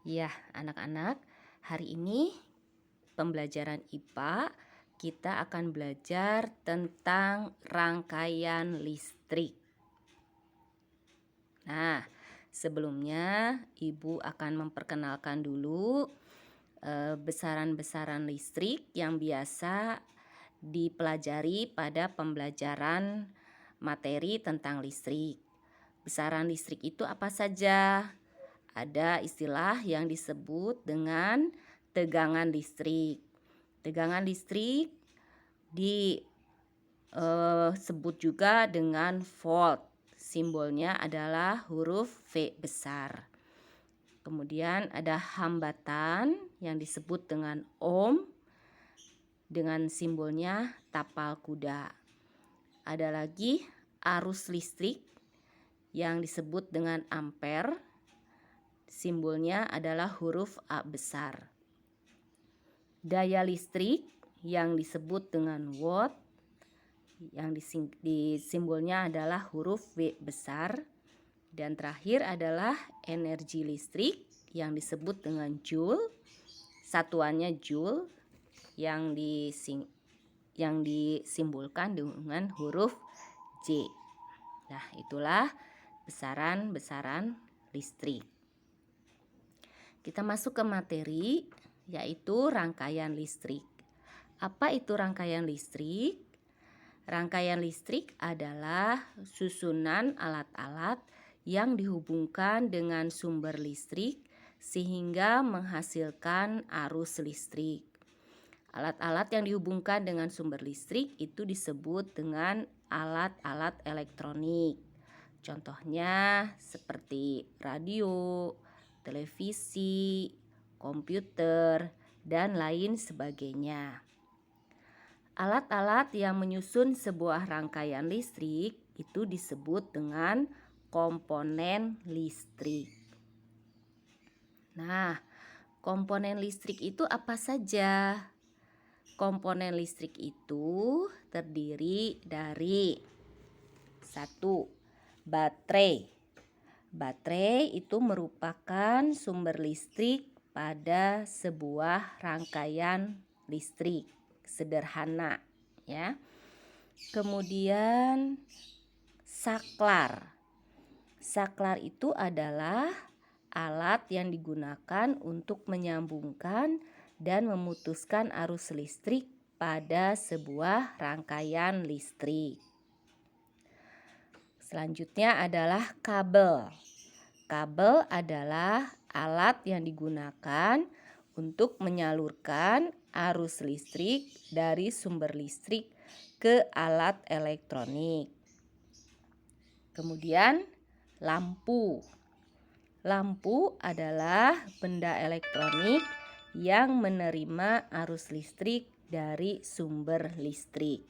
Ya, anak-anak, hari ini pembelajaran IPA kita akan belajar tentang rangkaian listrik. Nah, sebelumnya Ibu akan memperkenalkan dulu besaran-besaran listrik yang biasa dipelajari pada pembelajaran materi tentang listrik. Besaran listrik itu apa saja? Ada istilah yang disebut dengan tegangan listrik. Tegangan listrik disebut juga dengan volt. Simbolnya adalah huruf V besar. Kemudian ada hambatan yang disebut dengan ohm dengan simbolnya tapal kuda. Ada lagi arus listrik yang disebut dengan ampere. Simbolnya adalah huruf A besar. Daya listrik yang disebut dengan watt yang simbolnya adalah huruf W besar. Dan terakhir adalah energi listrik yang disebut dengan joule. Satuannya joule yang disimbolkan dengan huruf J. Nah, itulah besaran-besaran listrik. Kita masuk ke materi, yaitu rangkaian listrik. Apa itu rangkaian listrik? Rangkaian listrik adalah susunan alat-alat yang dihubungkan dengan sumber listrik sehingga menghasilkan arus listrik. Alat-alat yang dihubungkan dengan sumber listrik itu disebut dengan alat-alat elektronik. Contohnya seperti radio, televisi, komputer, dan lain sebagainya. Alat-alat yang menyusun sebuah rangkaian listrik itu disebut dengan komponen listrik. Nah, komponen listrik itu apa saja? Komponen listrik itu terdiri dari 1. Baterai. Baterai itu merupakan sumber listrik pada sebuah rangkaian listrik sederhana, ya. Kemudian saklar. Saklar itu adalah alat yang digunakan untuk menyambungkan dan memutuskan arus listrik pada sebuah rangkaian listrik. Selanjutnya adalah kabel. Kabel adalah alat yang digunakan untuk menyalurkan arus listrik dari sumber listrik ke alat elektronik. Kemudian lampu. Lampu adalah benda elektronik yang menerima arus listrik dari sumber listrik.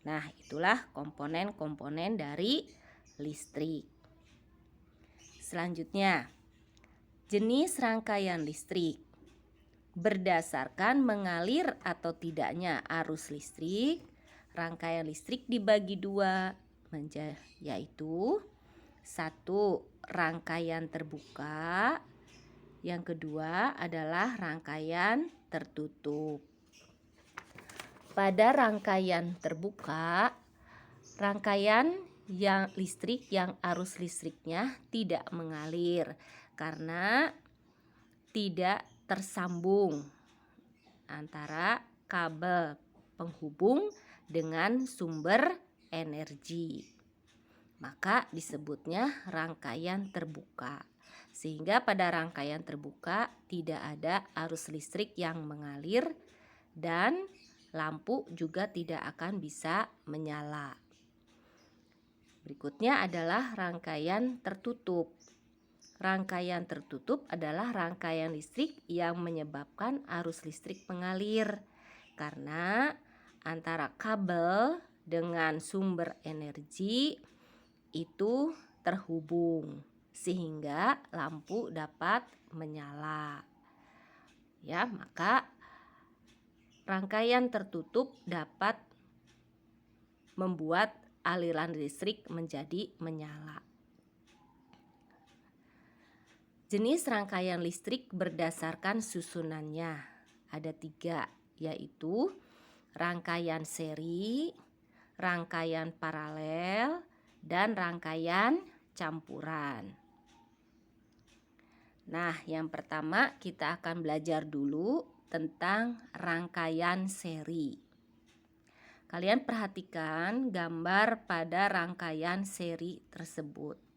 Nah, itulah komponen-komponen dari listrik. Selanjutnya, jenis rangkaian listrik. Berdasarkan mengalir atau tidaknya arus listrik, rangkaian listrik dibagi dua, yaitu 1. Rangkaian terbuka. Yang kedua adalah rangkaian tertutup. Pada rangkaian terbuka, rangkaian listrik yang arus listriknya tidak mengalir karena tidak tersambung antara kabel penghubung dengan sumber energi. Maka disebutnya rangkaian terbuka. Sehingga pada rangkaian terbuka tidak ada arus listrik yang mengalir dan lampu juga tidak akan bisa menyala. Berikutnya adalah rangkaian tertutup. Rangkaian tertutup adalah rangkaian listrik yang menyebabkan arus listrik mengalir karena antara kabel dengan sumber energi itu terhubung sehingga lampu dapat menyala. Ya, maka rangkaian tertutup dapat membuat aliran listrik menjadi menyala. Jenis rangkaian listrik berdasarkan susunannya ada 3, yaitu rangkaian seri, rangkaian paralel, dan rangkaian campuran. Nah, yang pertama kita akan belajar dulu tentang rangkaian seri. Kalian perhatikan gambar pada rangkaian seri tersebut.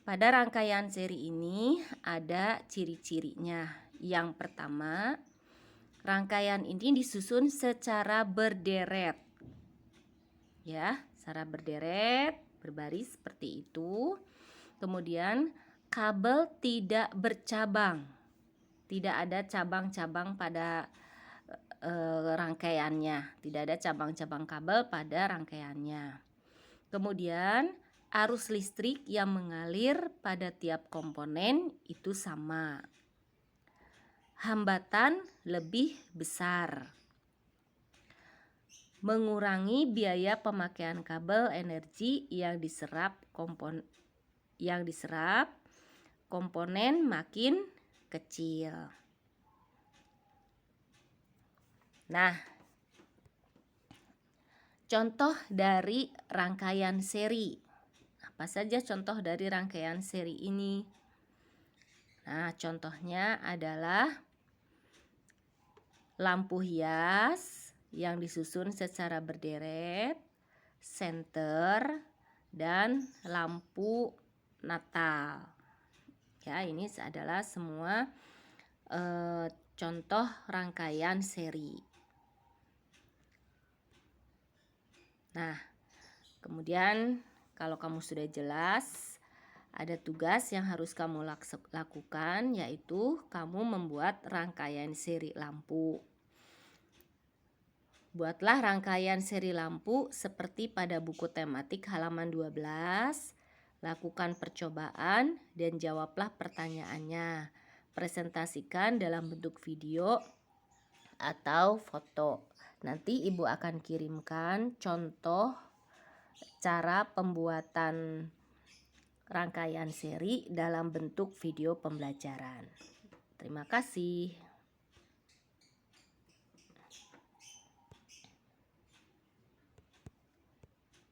Pada rangkaian seri ini ada ciri-cirinya. Yang pertama, rangkaian ini disusun secara berderet. Ya, secara berderet, berbaris seperti itu. Kemudian kabel tidak bercabang. Tidak ada cabang-cabang pada rangkaiannya. Tidak ada cabang-cabang kabel pada rangkaiannya. Kemudian arus listrik yang mengalir pada tiap komponen itu sama. Hambatan lebih besar. Mengurangi biaya pemakaian kabel energi yang diserap komponen makin kecil. Nah, contoh dari rangkaian seri. Apa saja contoh dari rangkaian seri ini? Nah, contohnya adalah lampu hias yang disusun secara berderet, senter, dan lampu Natal. Ya, ini adalah semua contoh rangkaian seri. Nah, kemudian kalau kamu sudah jelas, ada tugas yang harus kamu lakukan, yaitu kamu membuat rangkaian seri lampu. Buatlah rangkaian seri lampu seperti pada buku tematik halaman 12. Lakukan percobaan dan jawablah pertanyaannya. Presentasikan dalam bentuk video atau foto. Nanti ibu akan kirimkan contoh cara pembuatan rangkaian seri dalam bentuk video pembelajaran. Terima kasih.